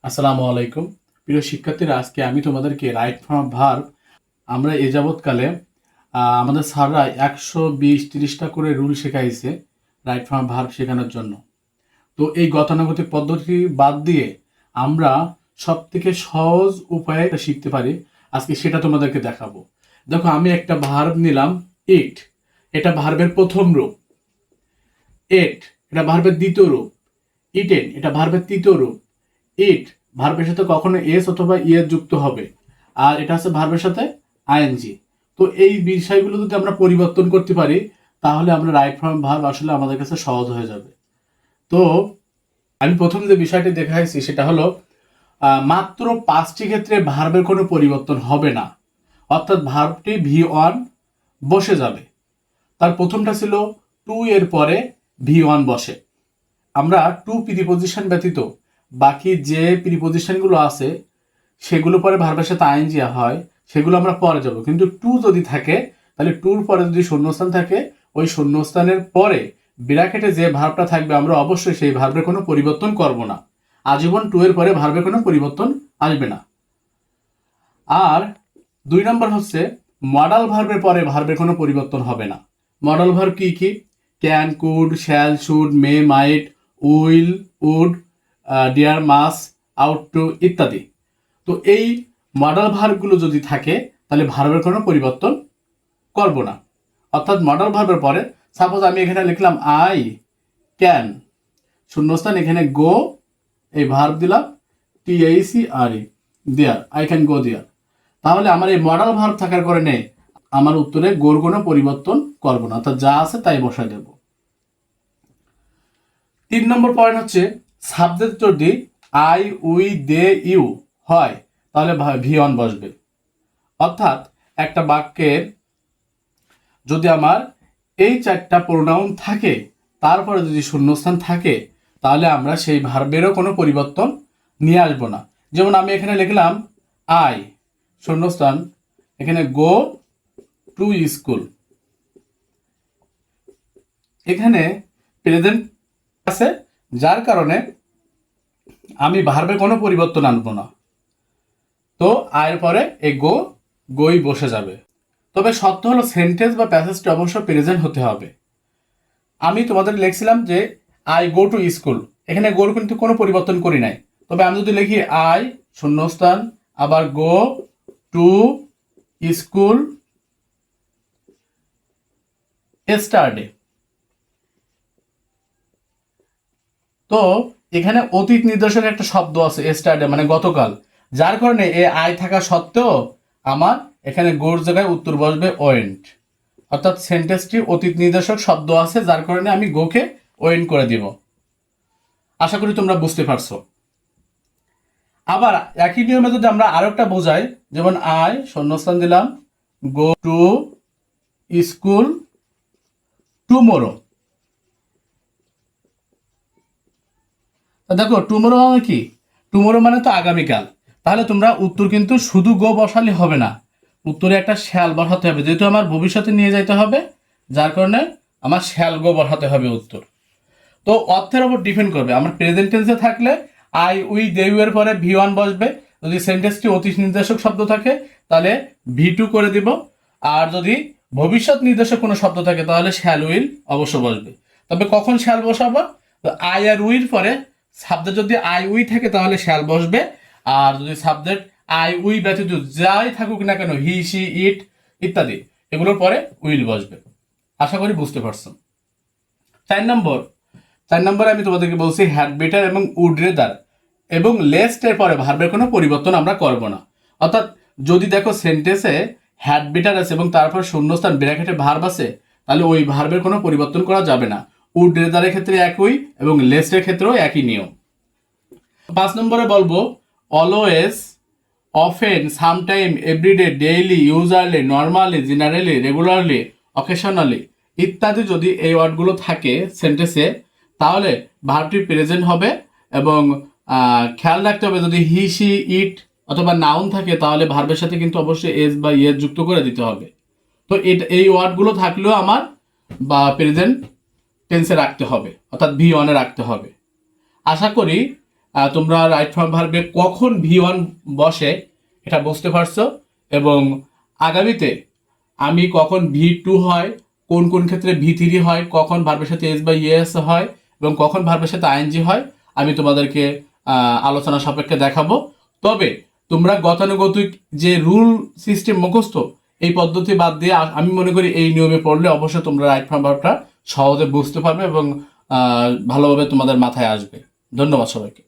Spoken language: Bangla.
আসসালামু আলাইকুম প্রিয় শিক্ষার্থীরা, আজকে আমি তোমাদেরকে রাইট ফ্রম ভার্ব আমরা এ যাবৎকালে আমাদের স্যাররা 120-30টা করে রুল শেখাইছে রাইট ফ্রম ভার্ব শেখানোর জন্য। তো এই গতানুগতিক পদ্ধতি বাদ দিয়ে আমরা সব থেকে সহজ উপায়ে এটা শিখতে পারি। আজকে সেটা তোমাদেরকে দেখাবো। দেখো, আমি একটা ভার্ব নিলাম ইট, এটা ভার্বের প্রথম রূপ। এট এটা ভার্বের দ্বিতীয় রূপ। ইটেন এটা ভার্বের তৃতীয় রূপ। ইট ভার্বের সাথে কখনো এস অথবা ইয়ের যুক্ত হবে, আর এটা হচ্ছে ভার্বের সাথে আইএনজি। তো এই বিষয়গুলো যদি আমরা পরিবর্তন করতে পারি তাহলে আমরা রাইট ফর্ম ভার্ব আসলে আমাদের কাছে সহজ হয়ে যাবে। তো আমি প্রথম যে বিষয়টি দেখাইছি সেটা হলো মাত্র 5টি ক্ষেত্রে ভার্বের কোনো পরিবর্তন হবে না, অর্থাৎ ভার্বটি V1 বসে যাবে। তার প্রথমটা ছিল টু এর পরে V1 বসে। আমরা টু প্রিপোজিশন ব্যতীত বাকি যে প্রিপোজিশনগুলো আছে সেগুলো পরে ভার্বের সাথে আইএনজি হয়, সেগুলো আমরা পরে যাব। কিন্তু টু যদি থাকে তাহলে টুর পরে যদি শূন্যস্থান থাকে, ওই শূন্যস্থানের পরে ব্র্যাকেটে যে ভার্বটা থাকবে আমরা অবশ্যই সেই ভার্বের কোনো পরিবর্তন করব না। আজীবন টু এর পরে ভার্বের কোনো পরিবর্তন আসবে না। আর 2 নম্বর হচ্ছে মডাল ভার্বের পরে ভার্বের কোনো পরিবর্তন হবে না। মডাল ভার্ব কি কি? Can, could, shall, should, may, might, will, would, dare, must, ought to ইত্যাদি। তো এই মডাল ভার্বগুলো যদি থাকে তাহলে ভার্বের কোনো পরিবর্তন করব না। অর্থাৎ মডাল ভার্বের পরে সাপোজ আমি এখানে লিখলাম আই ক্যান, শূন্যস্থান এখানে গো, এই ভার্ব দিলাম TACRE, there, I can go there. তাহলে আমার এই মডাল ভার্ব থাকার কারণে আমার উত্তরে গোর কোনো পরিবর্তন করব না, অর্থাৎ যা আছে তাই বসায় দেব। 3 নম্বর পয়েন্ট হচ্ছে সাবজেক্ট যদি আই, উই, দে, ইউ হয় তাহলে V1 বসবে। অর্থাৎ একটা বাক্যের যদি আমার এই 4টা প্রোনাউন থাকে তারপরে যদি শূন্যস্থান থাকে তাহলে আমরা সেই ভার্বেরও কোনো পরিবর্তন নিয়ে আসবো না। যেমন আমি এখানে লিখলাম আই, শূন্যস্থান এখানে গো টু স্কুল, এখানে প্রেজেন্ট আছে যার কারণে আমি ভার্বের কোনো পরিবর্তন আনবো না। তো আয়ের পরে এই গোই বসে যাবে। তবে শর্ত হলো সেন্টেন্স বা প্যাসেজটি অবশ্যই প্রেজেন্ট হতে হবে। আমি তোমাদের লিখছিলাম যে আই গো টু স্কুল, এখানে গোর কিন্তু কোনো পরিবর্তন করি নাই। তবে আমি যদি লিখি আই শূন্যস্থান আবার গো টু স্কুল এস্টারডে, তো এখানে অতীত নির্দেশক একটা শব্দ আছে এস্টারডে মানে গতকাল, যার কারণে এ আই থাকা সত্ত্বেও আমার এখানে গোর জায়গায় উত্তর বসবে ওয়েন্ট। অর্থাৎ সেন্টেন্সটি অতীত নির্দেশক শব্দ আছে যার কারণে আমি গোকে ওয়েন্ট করে দিব। আশা করি তোমরা বুঝতে পারছো। আবার একই নিয়মে যদি আমরা আরো একটা বোঝাই, যেমন আই শূন্যস্থান দিলাম গো টু স্কুল টুমোরো। দেখো টুমোরো মানে কি? টুমোরো মানে তো আগামীকাল। তাহলে তোমরা উত্তর কিন্তু শুধু গো বসালে হবে না, উত্তরে একটা শ্যাল বসাতে হবে, যেহেতু আমার ভবিষ্যতে নিয়ে যাইতে হবে যার কারণে আমার শ্যাল গো বসাতে হবে উত্তর। তো অর্থের ওপর ডিপেন্ড করবে। আমার প্রেজেন্ট টেন্সে থাকলে আই উই দে ইউ এর পরে V1 বসবে। যদি সেন্টেন্সটি অতীত নির্দেশক শব্দ থাকে তাহলে V2 করে দিব। আর যদি ভবিষ্যৎ নির্দেশক কোনো শব্দ থাকে তাহলে শ্যাল উইল অবশ্য বসবে। তবে কখন শ্যাল বসাবো? তো আই আর উইর পরে সাবজেক্ট যদি আই উই থাকে তাহলে শ্যাল বসবে। আর যদি সাবজেক্ট আই উই ব্যতীত যাই থাকুক না কেন, হি, সি, ইট ইত্যাদি, এগুলোর পরে উইল বসবে। আশা করি বুঝতে পারছো। 4 নম্বরে আমি তোমাদেরকে বলছি হ্যাড বেটার এবং উড রেদার এবং লেস্টের পরে ভার্বের কোনো পরিবর্তন আমরা করব না। অর্থাৎ যদি দেখো সেন্টেন্সে হ্যাড বেটার আছে এবং তারপর শূন্যস্থান ব্র্যাকেটে ভার্ব আছে তাহলে ওই ভার্বের কোনো পরিবর্তন করা যাবে না। উড রেদারের ক্ষেত্রে একই এবং লেস্টের ক্ষেত্রেও একই নিয়ম। 5 নম্বরে বলবো always, often, sometime, everyday, daily, usually, normally, generally, regularly, occasionally ইত্যাদি যদি এই ওয়ার্ডগুলো থাকে সেন্টেন্সে তাহলে ভার্বটি প্রেজেন্ট হবে। এবং খেয়াল রাখতে হবে যদি হি, সি, ইট অথবা নাউন থাকে তাহলে ভার্বের সাথে কিন্তু অবশ্যই এস বা ইয়েস যুক্ত করে দিতে হবে। তো এই ওয়ার্ডগুলো থাকলেও আমার বা প্রেজেন্ট টেন্সে রাখতে হবে, অর্থাৎ V1 রাখতে হবে। আশা করি তোমরা রাইট ফর্ম ভার্বে কখন V1 বসে এটা বুঝতে পারছো, এবং আগামীতে আমি কখন V2 হয়, কোন কোন ক্ষেত্রে V3 হয়, কখন ভার্বের সাথে এস বা ইএস হয় এবং কখন ভার্বের সাথে আইএনজি হয়, আমি তোমাদেরকে আলোচনা সাপেক্ষে দেখাবো। তবে তোমরা গতানুগতিক যে রুল সিস্টেম মুখস্থ এই পদ্ধতি বাদ দিয়ে আমি মনে করি এই নিয়মে পড়লে অবশ্যই তোমরা রাইট ফর্ম ভার্বটা সহজে বুঝতে পারবে এবং ভালোভাবে তোমাদের মাথায় আসবে। ধন্যবাদ সবাইকে।